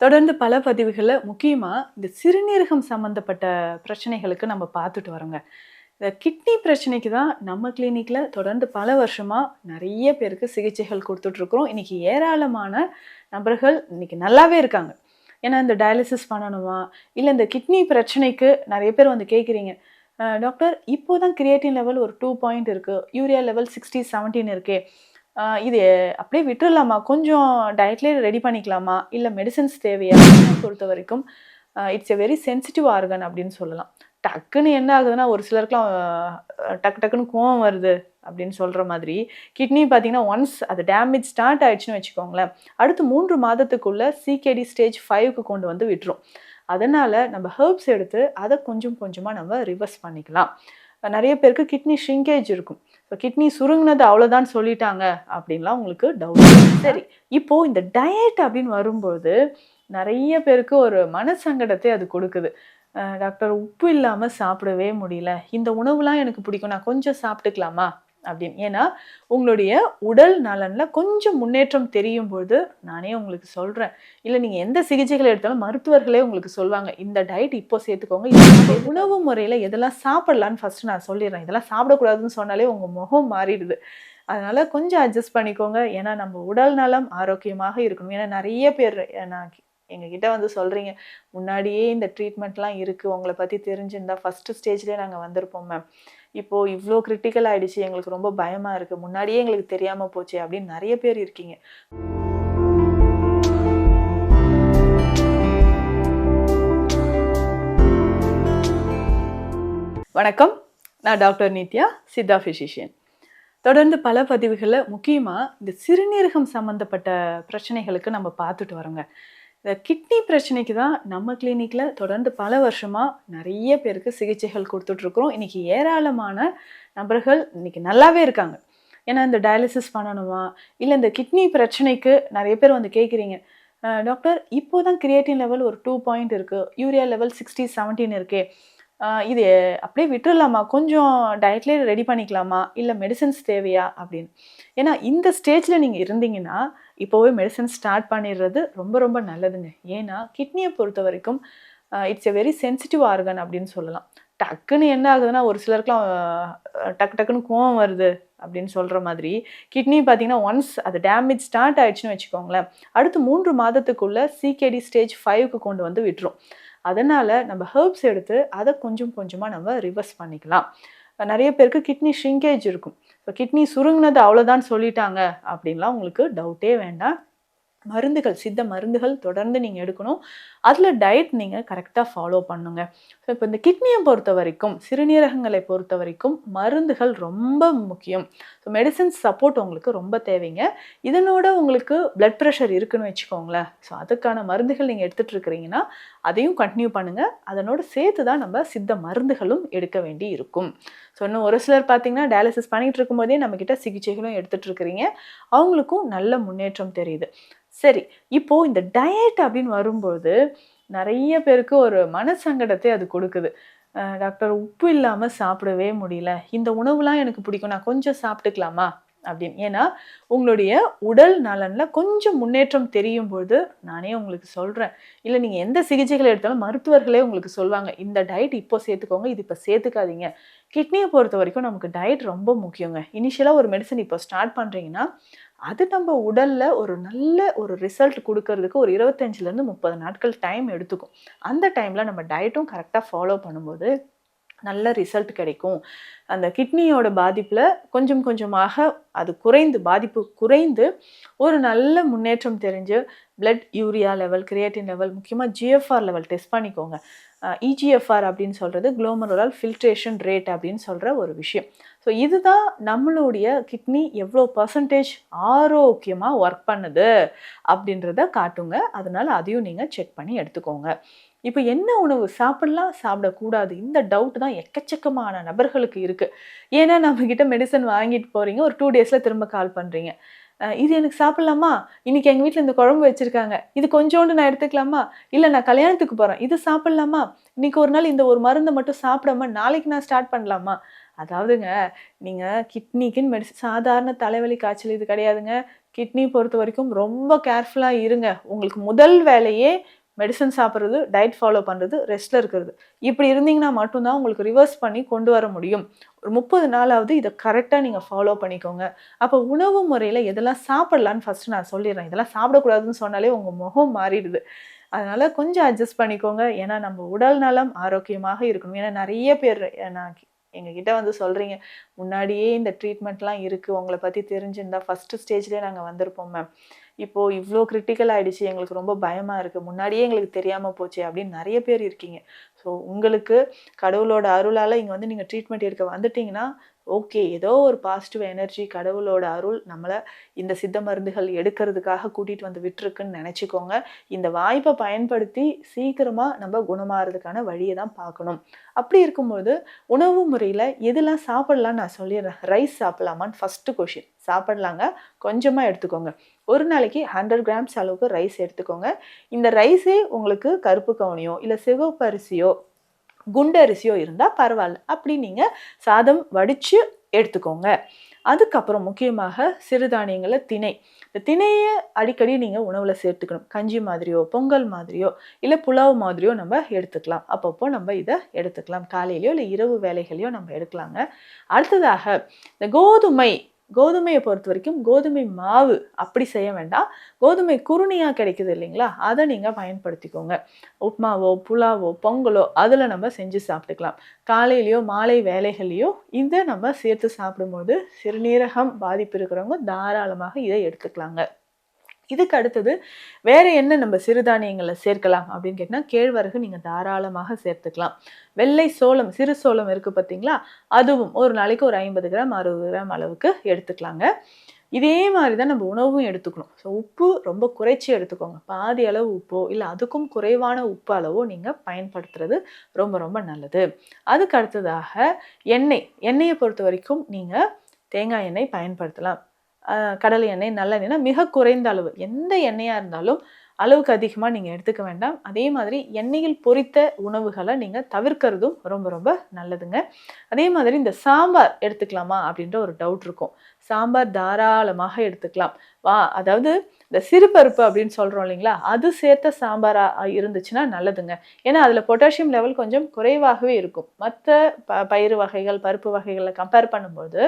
தொடர்ந்து பல பதிவுகள்ல முக்கியமா இந்த சிறுநீரகம் சம்பந்தப்பட்ட பிரச்சனைகளுக்கு நம்ம பார்த்துட்டு வரோங்க. இந்த கிட்னி பிரச்சனைக்கு தான் நம்ம கிளினிக்ல தொடர்ந்து பல வருஷமா நெறைய பேருக்கு சிகிச்சைகள் குடுத்துட்டு இருக்கிறோம். இன்னைக்கு ஏராளமான நபர்கள் இன்னைக்கு நல்லாவே இருக்காங்க. ஏன்னா இந்த டயாலிசிஸ் பண்ணணுமா? இல்ல இந்த கிட்னி பிரச்சனைக்கு நெறைய பேர் வந்து கேட்குறீங்க. டாக்டர் இப்போ தான் கிரியேட்டின் லெவல் ஒரு 2 பாயிண்ட் இருக்கு. யூரியா லெவல் 60, 17 இருக்கே. இது அப்படியே விட்டுறலாமா? கொஞ்சம் டயட்லயே ரெடி பண்ணிக்கலாமா? இல்ல மெடிசின்ஸ் தேவையா? கிட்னிய பொறுத்தவரைக்கும் it's a very sensitive organ அப்படின்னு சொல்லலாம். டக்குன்னு என்ன ஆகுதுன்னா, ஒரு சிலருக்குலாம் டக்கு டக்குன்னு கோவம் வருது அப்படின்னு சொல்ற மாதிரி, கிட்னி பார்த்தீங்கன்னா, ஒன்ஸ் அது டேமேஜ் ஸ்டார்ட் ஆயிடுச்சுன்னு வச்சுக்கோங்களேன், அடுத்து 3 மாதத்துக்குள்ள சிகேடி ஸ்டேஜ் 5க்கு கொண்டு வந்து விட்டுரும். அதனால நம்ம ஹெர்ப்ஸ் எடுத்து அத கொஞ்சம் கொஞ்சமா நம்ம ரிவர்ஸ் பண்ணிக்கலாம். நெறைய பேருக்கு கிட்னி ஷ்ரிங்கேஜ் இருக்கும். இப்ப கிட்னி சுருங்குனது அவ்வளோதான் சொல்லிட்டாங்க அப்படின்லாம் உங்களுக்கு டவுட். சரி, இப்போ இந்த டயட் அப்படின்னு வரும்போது, நெறைய பேருக்கு ஒரு மனசங்கடத்தை அது குடுக்குது. டாக்டர் உப்பு இல்லாம சாப்பிடவே முடியல. இந்த உணவுலாம் எனக்கு பிடிக்கும். நான் கொஞ்சம் சாப்பிட்டுக்கலாமா? அப்படின்னு. ஏன்னா, உங்களுடைய உடல் நலன்ல கொஞ்சம் முன்னேற்றம் தெரியும்போது, நானே உங்களுக்கு சொல்றேன். இல்ல நீங்க எந்த சிகிச்சைகள் எடுத்தாலும் மருத்துவர்களே உங்களுக்கு சொல்வாங்க. இந்த டயட் இப்போ சேர்த்துக்கோங்க. இந்த உணவு முறையில எதெல்லாம் சாப்பிடலான்னு ஃபர்ஸ்ட் நான் சொல்லிடுறேன். இதெல்லாம் சாப்பிடக்கூடாதுன்னு சொன்னாலே உங்க முகம் மாறிடுது. அதனால கொஞ்சம் அட்ஜஸ்ட் பண்ணிக்கோங்க. ஏன்னா நம்ம உடல் நலம் ஆரோக்கியமாக இருக்கணும். ஏன்னா நெறைய பேர் நான் எங்ககிட்ட வந்து சொல்றீங்க, "முன்னாடியே இந்த ட்ரீட்மெண்ட்லாம் இருக்கு. உங்கள பத்தி தெரிஞ்சிருந்தா ஃபர்ஸ்ட் ஸ்டேஜ்லயே நாங்க வந்திருப்போம் மேம். இப்போ இவ்ளோ கிரிட்டிக்கல் ஆயிடுச்சு. எங்களுக்கு ரொம்ப பயமா இருக்கு. முன்னாடியே எங்களுக்கு தெரியாம போச்சே!" அப்படின்னு நெறைய பேர் இருக்கீங்க. வணக்கம். நான் டாக்டர் நித்யா, சித்தா பிசிஷியன். தொடர்ந்து பல பதிவுகள்ல முக்கியமா இந்த சிறுநீரகம் சம்பந்தப்பட்ட பிரச்சனைகளுக்கு நம்ம பார்த்துட்டு வரோங்க. இந்த கிட்னி பிரச்சனைக்கு தான் நம்ம கிளினிக்ல தொடர்ந்து பல வருஷமா நெறைய பேருக்கு சிகிச்சைகள் குடுத்துட்டு இருக்கிறோம். இன்னைக்கு ஏராளமான நபர்கள் இன்னைக்கு நல்லாவே இருக்காங்க. ஏன்னா இந்த டயாலிசிஸ் பண்ணணுமா? இல்ல இந்த கிட்னி பிரச்சனைக்கு நெறைய பேர் வந்து கேட்குறீங்க. டாக்டர் இப்போ தான் கிரியேட்டின் லெவல் ஒரு 2 பாயிண்ட் இருக்கு. யூரியா லெவல் 60, 17 இருக்கே. இது அப்படியே விட்டுறலாமா? கொஞ்சம் டயட்லயே ரெடி பண்ணிக்கலாமா? இல்ல மெடிசின்ஸ் தேவையா? அப்படின்னு. ஏன்னா இந்த ஸ்டேஜ்ல நீங்க இருந்தீங்கன்னா, இப்போவே மெடிசின் ஸ்டார்ட் பண்ணிடுறது ரொம்ப ரொம்ப நல்லதுங்க. ஏன்னா கிட்னிய பொறுத்தவரைக்கும் it's a very sensitive organ அப்படின்னு சொல்லலாம். டக்குன்னு என்ன ஆகுதுன்னா, ஒரு சிலருக்குலாம் டக்கு டக்குன்னு கோவம் வருது அப்படின்னு சொல்ற மாதிரி, கிட்னி பார்த்தீங்கன்னா, ஒன்ஸ் அது டேமேஜ் ஸ்டார்ட் ஆயிடுச்சுன்னு வச்சுக்கோங்களேன், அடுத்து 3 மாதத்துக்குள்ள சிகேடி ஸ்டேஜ் 5க்கு கொண்டு வந்து விட்டுரும். அதனால நம்ம ஹெர்ப்ஸ் எடுத்து அத கொஞ்சம் கொஞ்சமா நம்ம ரிவர்ஸ் பண்ணிக்கலாம். நெறைய பேருக்கு கிட்னி ஷ்ரிங்கேஜ் இருக்கும். இப்ப கிட்னி சுருங்குனது அவ்வளோதான் சொல்லிட்டாங்க அப்படின்லாம் உங்களுக்கு டவுட்டே வேண்டாம். மருந்துகள், சித்த மருந்துகள் தொடர்ந்து நீங்க எடுக்கணும். அதுல டயட் நீங்க கரெக்ட்டா ஃபாலோ பண்ணுங்க. ஸோ இப்ப இந்த கிட்னிய பொறுத்தவரைக்கும், சிறுநீரகங்களை பொறுத்தவரைக்கும் மருந்துகள் ரொம்ப முக்கியம். ஸோ மெடிசின்ஸ் சப்போர்ட் உங்களுக்கு ரொம்ப தேவைங்க. இதனோட உங்களுக்கு பிளட் பிரஷர் இருக்குன்னு வச்சுக்கோங்களேன். ஸோ அதுக்கான மருந்துகள் நீங்க எடுத்துட்டு இருக்கிறீங்கன்னா, அதையும் கன்டின்யூ பண்ணுங்க. அதனோட சேர்த்து தான் நம்ம சித்த மருந்துகளும் எடுக்க வேண்டி இருக்கும். ஸோ இன்னும் ஒரு சிலர் பார்த்தீங்கன்னா, டயாலிசிஸ் பண்ணிட்டு இருக்கும்போதே நம்மகிட்ட சிகிச்சைகளும் எடுத்துட்டு இருக்கிறீங்க. அவங்களுக்கும் நல்ல முன்னேற்றம் தெரியுது. சரி, இப்போ இந்த டயட் அப்படின்னு வரும்போது, நெறைய பேருக்கு ஒரு மனசங்கடத்தை அது குடுக்குது. டாக்டர் உப்பு இல்லாம சாப்பிடவே முடியல. இந்த உணவுலாம் எனக்கு பிடிக்கும். நான் கொஞ்சம் சாப்பிட்டுக்கலாமா? அப்படின்னு. ஏன்னா, உங்களுடைய உடல் நலன்ல கொஞ்சம் முன்னேற்றம் தெரியும்போது, நானே உங்களுக்கு சொல்றேன். இல்ல நீங்க எந்த சிகிச்சைகள் எடுத்தாலும் மருத்துவர்களே உங்களுக்கு சொல்வாங்க. இந்த டயட் இப்போ சேர்த்துக்கோங்க. இது இப்ப சேர்த்துக்காதீங்க. கிட்னிய பொறுத்தவரைக்கும் நமக்கு டயட் ரொம்ப முக்கியங்க. இனிஷியலா ஒரு மெடிசின் இப்போ ஸ்டார்ட் பண்றீங்கன்னா, அது நம்ம உடல்ல ஒரு நல்ல ஒரு ரிசல்ட் குடுக்கறதுக்கு ஒரு 25லேருந்து 30 நாட்கள் டைம் எடுத்துக்கும். அந்த டைம்ல நம்ம டயட்டும் கரெக்ட்டா ஃபாலோ பண்ணும்போது, நல்ல ரிசல்ட் கிடைக்கும். அந்த கிட்னியோட பாதிப்புல கொஞ்சம் கொஞ்சமாக அது குறைந்து பாதிப்பு குறைந்து, ஒரு நல்ல முன்னேற்றம் தெரிஞ்சு, blood urea level, creatine level, முக்கியமா ஜிஎஃப்ஆர் லெவல் டெஸ்ட் பண்ணிக்கோங்க. இஜிஎஃப்ஆர் அப்படின்னு சொல்றது குளோமெருலர் ஃபில்ட்ரேஷன் ரேட் அப்படின்னு சொல்ற ஒரு விஷயம். ஸோ இதுதான் நம்மளுடைய கிட்னி எவ்வளோ பெர்சன்டேஜ் ஆரோக்கியமா ஒர்க் பண்ணுது அப்படின்றத காட்டுங்க. அதனால அதையும் நீங்க செக் பண்ணி எடுத்துக்கோங்க. இப்ப என்ன உணவு சாப்பிடலாம், சாப்பிடக்கூடாது? இந்த டவுட் தான் எக்கச்சக்கமான நபர்களுக்கு இருக்கு. ஏன்னா நம்மகிட்ட மெடிசின் வாங்கிட்டு போறீங்க. ஒரு 2 டேஸ்ல திரும்ப கால் பண்றீங்க. இது எனக்கு சாப்பிடலாமா? இன்னைக்கு எங்க வீட்ல இந்த குழம்பு வச்சிருக்காங்க. இது கொஞ்சோண்டு நான் எடுத்துக்கலாமா? இல்ல நான் கல்யாணத்துக்கு போறேன். இது சாப்பிடலாமா? இன்னைக்கு ஒரு நாள் இந்த ஒரு மருந்த மட்டும் சாப்பிடாம நாளைக்கு நான் ஸ்டார்ட் பண்ணலாமா? அதாவதுங்க, நீங்க கிட்னிக்குன்னு சாதாரண தலைவலி, காய்ச்சல் இது கிடையாதுங்க. கிட்னி பொறுத்த வரைக்கும் ரொம்ப கேர்ஃபுல்லாக இருங்க. உங்களுக்கு முதல் வேலையே மெடிசன் சாப்பிட்றது, டயட் ஃபாலோ பண்ணுறது, ரெஸ்ட்டில் இருக்கிறது. இப்படி இருந்தீங்கன்னா மட்டும்தான் உங்களுக்கு ரிவர்ஸ் பண்ணி கொண்டு வர முடியும். ஒரு 30 நாளாவது இதை கரெக்டாக நீங்கள் ஃபாலோ பண்ணிக்கோங்க. அப்போ உணவு முறையில் எதெல்லாம் சாப்பிடலான்னு ஃபஸ்ட்டு நான் சொல்லிடுறேன். இதெல்லாம் சாப்பிடக்கூடாதுன்னு சொன்னாலே உங்கள் முகம் மாறிடுது. அதனால கொஞ்சம் அட்ஜஸ்ட் பண்ணிக்கோங்க. ஏன்னா நம்ம உடல் நலம் ஆரோக்கியமாக இருக்கணும். ஏன்னா நிறைய பேர் நான் எங்ககிட்ட வந்து சொல்றீங்க, முன்னாடியே இந்த ட்ரீட்மெண்ட்லாம் இருக்கு. உங்கள பத்தி தெரிஞ்சிருந்தா ஃபர்ஸ்ட் ஸ்டேஜ்லயே நாங்க வந்திருப்போம் மேம். இப்போ இவ்ளோ கிரிட்டிக்கல் ஆயிடுச்சு. எங்களுக்கு ரொம்ப பயமா இருக்கு. முன்னாடியே எங்களுக்கு தெரியாம போச்சே அப்படின்னு நெறைய பேர் இருக்கீங்க. ஸோ உங்களுக்கு கடவுளோட அருளால இங்க வந்து நீங்க ட்ரீட்மெண்ட் எடுக்க வந்துட்டீங்கன்னா, ஓகே. ஏதோ ஒரு பாசிட்டிவ் எனர்ஜி கடவுளோட அருள் நம்மள இந்த சித்த மருந்துகள் எடுக்கிறதுக்காக கூட்டிட்டு வந்து விட்டுருக்குன்னு நெனச்சுக்கோங்க. இந்த வாய்ப்பை பயன்படுத்தி சீக்கிரமா நம்ம குணமாறதுக்கான வழியை தான் பார்க்கணும். அப்படி இருக்கும்போது உணவு முறையில எதெல்லாம் சாப்பிடலாம்னு நான் சொல்லிடுறேன். ரைஸ் சாப்பிடலாமான்னு ஃபர்ஸ்ட் கொஸ்டின். சாப்பிடலாங்க. கொஞ்சமா எடுத்துக்கோங்க. ஒரு நாளைக்கு 100 கிராம்ஸ் அளவுக்கு ரைஸ் எடுத்துக்கோங்க. இந்த ரைஸே உங்களுக்கு கருப்பு கவுனியோ இல்ல சிவப்பு அரிசியோ குண்டு அரிசியோ இருந்தா பரவாயில்ல. அப்படி நீங்க சாதம் வடிச்சு எடுத்துக்கோங்க. அதுக்கப்புறம் முக்கியமாக சிறுதானியங்கள்ல திணை. இந்த திணைய அடிக்கடி நீங்க உணவுல சேர்த்துக்கணும். கஞ்சி மாதிரியோ, பொங்கல் மாதிரியோ, இல்ல புலாவ் மாதிரியோ நம்ம எடுத்துக்கலாம். அப்பப்போ நம்ம இதை எடுத்துக்கலாம். காலையிலயோ இல்ல இரவு வேளைகளையோ நம்ம எடுக்கலாங்க. அடுத்ததாக இந்த கோதுமையை பொறுத்த வரைக்கும் கோதுமை மாவு அப்படி செய்ய வேண்டாம். கோதுமை குருணையா கிடைக்குது இல்லைங்களா, அதை நீங்க பயன்படுத்திக்கோங்க. உப்மாவோ புலாவோ பொங்கலோ அதில் நம்ம செஞ்சு சாப்பிட்டுக்கலாம். காலையிலையோ மாலை வேலைகளையோ இதை நம்ம சேர்த்து சாப்பிடும்போது சிறுநீரகம் பாதிப்பு இருக்கிறவங்க தாராளமாக இதை எடுத்துக்கலாங்க. இதுக்கு அடுத்தது வேற என்ன நம்ம சிறுதானியங்களை சேர்க்கலாம் அப்படின்னு கேட்டீங்கன்னா, கேழ்வரகு நீங்க தாராளமாக சேர்த்துக்கலாம். வெள்ளை சோளம், சிறு சோளம் இருக்கு பார்த்தீங்களா, அதுவும் ஒரு நாளைக்கு ஒரு 50 கிராம் 60 கிராம் அளவுக்கு எடுத்துக்கலாங்க. இதே மாதிரி தான் நம்ம உணவும் எடுத்துக்கணும். ஸோ உப்பு ரொம்ப குறைச்சி எடுத்துக்கோங்க. பாதி அளவு உப்போ இல்லை அதுக்கும் குறைவான உப்பு அளவோ நீங்கள் பயன்படுத்துறது ரொம்ப ரொம்ப நல்லது. அதுக்கு அடுத்ததாக எண்ணெயை பொறுத்த வரைக்கும் நீங்கள் தேங்காய் எண்ணெய் பயன்படுத்தலாம். கடலை எண்ணெய், நல்லெண்ணெய்னா மிக குறைந்த அளவு. எந்த எண்ணெயாக இருந்தாலும் அளவுக்கு அதிகமாக நீங்கள் எடுத்துக்க வேண்டாம். அதே மாதிரி எண்ணெயில் பொரித்த உணவுகளை நீங்கள் தவிர்க்கிறதும் ரொம்ப ரொம்ப நல்லதுங்க. அதே மாதிரி இந்த சாம்பார் எடுத்துக்கலாமா அப்படின்ற ஒரு டவுட் இருக்கும். சாம்பார் தாராளமாக எடுத்துக்கலாம். அதாவது இந்த சிறுபருப்பு அப்படின்னு சொல்கிறோம் இல்லைங்களா, அது சேர்த்த சாம்பாராக இருந்துச்சுன்னா நல்லதுங்க. ஏன்னா அதில் பொட்டாசியம் லெவல் கொஞ்சம் குறைவாகவே இருக்கும். மற்ற பயிறு வகைகள், பருப்பு வகைகளை கம்பேர் பண்ணும்போது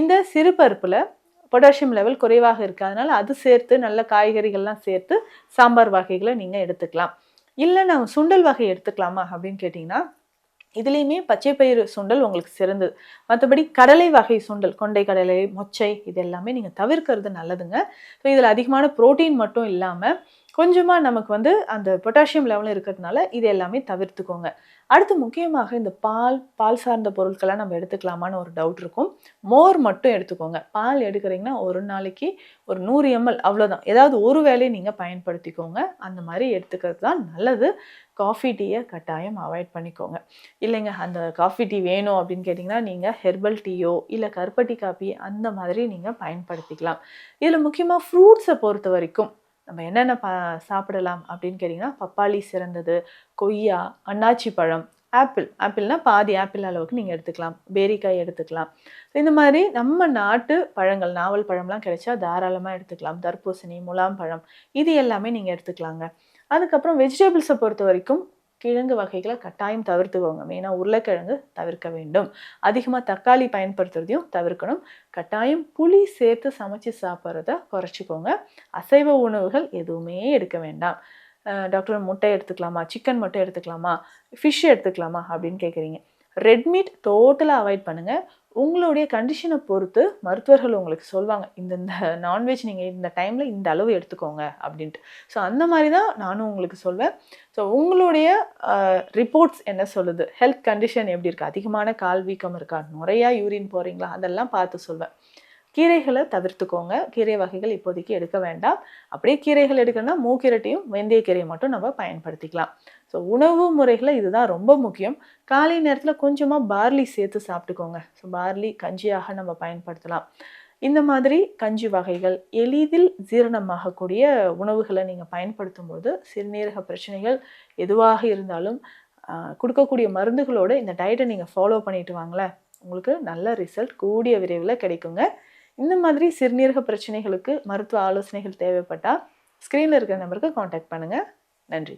இந்த சிறுபருப்பில் பொட்டாசியம் லெவல் குறைவாக இருக்குது. அதனால் அது சேர்த்து நல்ல காய்கறிகள்லாம் சேர்த்து சாம்பார் வகைகளை நீங்கள் எடுத்துக்கலாம். இல்லை நான் சுண்டல் வகை எடுத்துக்கலாமா அப்படின்னு கேட்டிங்கன்னா, இதுலேயுமே பச்சை பயிறு சுண்டல் உங்களுக்கு சிறந்தது. மற்றபடி கடலை வகை சுண்டல், கொண்டை கடலை, மொச்சை, இது எல்லாமே நீங்கள் தவிர்க்கிறது நல்லதுங்க. ஸோ இதில் அதிகமான புரோட்டீன் மட்டும் இல்லாமல் கொஞ்சமாக நமக்கு வந்து அந்த பொட்டாசியம் லெவல் இருக்கிறதுனால இது எல்லாமே தவிர்த்துக்கோங்க. அடுத்து முக்கியமாக இந்த பால் சார்ந்த பொருட்கள்லாம் நம்ம எடுத்துக்கலாமான்னு ஒரு டவுட் இருக்கும். மோர் மட்டும் எடுத்துக்கோங்க. பால் எடுக்கிறீங்கன்னா ஒரு நாளைக்கு ஒரு 100 ml அவ்வளோதான். ஏதாவது ஒரு வேளை நீங்கள் பயன்படுத்திக்கோங்க. அந்த மாதிரி எடுத்துக்கிறது தான் நல்லது. காஃபி டீயை கட்டாயம் அவாய்ட் பண்ணிக்கோங்க. இல்லைங்க அந்த காஃபி டீ வேணும் அப்படின்னு கேட்டிங்கன்னா, நீங்கள் ஹெர்பல் டீயோ இல்லை கருப்பட்டி காப்பி அந்த மாதிரி நீங்கள் பயன்படுத்திக்கலாம். இதில் முக்கியமாக ஃப்ரூட்ஸை பொறுத்த வரைக்கும் நம்ம என்னென்ன சாப்பிடலாம் அப்படின்னு கேட்டிங்கன்னா, பப்பாளி சிறந்தது, கொய்யா, அன்னாச்சி பழம், ஆப்பிள்னா பாதி ஆப்பிள் அளவுக்கு நீங்கள் எடுத்துக்கலாம். பேரிக்காய் எடுத்துக்கலாம். இந்த மாதிரி நம்ம நாட்டு பழங்கள், நாவல் பழம்லாம் கிடைச்சா தாராளமாக எடுத்துக்கலாம். தர்பூசணி, முலாம் பழம், இது எல்லாமே நீங்கள் எடுத்துக்கலாங்க. அதுக்கப்புறம் வெஜிடபிள்ஸை பொறுத்த வரைக்கும் கிழங்கு வகைகளை கட்டாயம் தவிர்த்துக்கோங்க. மெயினாக உருளைக்கிழங்கு தவிர்க்க வேண்டும். அதிகமாக தக்காளி பயன்படுத்துறதையும் தவிர்க்கணும். கட்டாயம் புளி சேர்த்து சமைச்சு சாப்பிட்றத குறைச்சிக்கோங்க. அசைவ உணவுகள் எதுவுமே எடுக்க வேண்டாம். டாக்டர் முட்டை எடுத்துக்கலாமா, சிக்கன் மட்டும் எடுத்துக்கலாமா, ஃபிஷ் எடுத்துக்கலாமா அப்படின்னு கேட்குறீங்க. ரெட் மீட் டோட்டலாக அவாய்ட் பண்ணுங்கள். உங்களுடைய கண்டிஷனை பொறுத்து மருத்துவர்கள் உங்களுக்கு சொல்லுவாங்க, இந்த நான்வெஜ் நீங்கள் இந்த டைமில் இந்த அளவு எடுத்துக்கோங்க அப்படின்ட்டு. ஸோ அந்த மாதிரி தான் நானும் உங்களுக்கு சொல்வேன். ஸோ உங்களுடைய ரிப்போர்ட்ஸ் என்ன சொல்லுது, ஹெல்த் கண்டிஷன் எப்படி இருக்குது, அதிகமான கால் வீக்கம் இருக்கா, நிறையா யூரின் போகிறீங்களா, அதெல்லாம் பார்த்து சொல்வேன். கீரைகளை தவிர்த்துக்கோங்க. கீரை வகைகள் இப்போதைக்கு எடுக்க வேண்டாம். அப்படியே கீரைகள் எடுக்கணும்னா மூக்கிரட்டையும் வெந்தயக்கீரையை மட்டும் நம்ம பயன்படுத்திக்கலாம். ஸோ உணவு முறைகளை இதுதான் ரொம்ப முக்கியம். காலை நேரத்தில் கொஞ்சமாக பார்லி சேர்த்து சாப்பிட்டுக்கோங்க. ஸோ பார்லி கஞ்சியாக நம்ம பயன்படுத்தலாம். இந்த மாதிரி கஞ்சி வகைகள் எளிதில் ஜீரணமாகக்கூடிய உணவுகளை நீங்கள் பயன்படுத்தும் போது சிறுநீரக பிரச்சனைகள் எதுவாக இருந்தாலும் கொடுக்கக்கூடிய மருந்துகளோடு இந்த டயட்டை நீங்கள் ஃபாலோ பண்ணிட்டு வாங்களேன், உங்களுக்கு நல்ல ரிசல்ட் கூடிய விரைவில் கிடைக்குங்க. இந்த மாதிரி சிறுநீரக பிரச்சனைகளுக்கு மருத்துவ ஆலோசனைகள் தேவைப்பட்டால் ஸ்க்ரீனில் இருக்கிற நம்பருக்கு காண்டாக்ட் பண்ணுங்கள். நன்றி.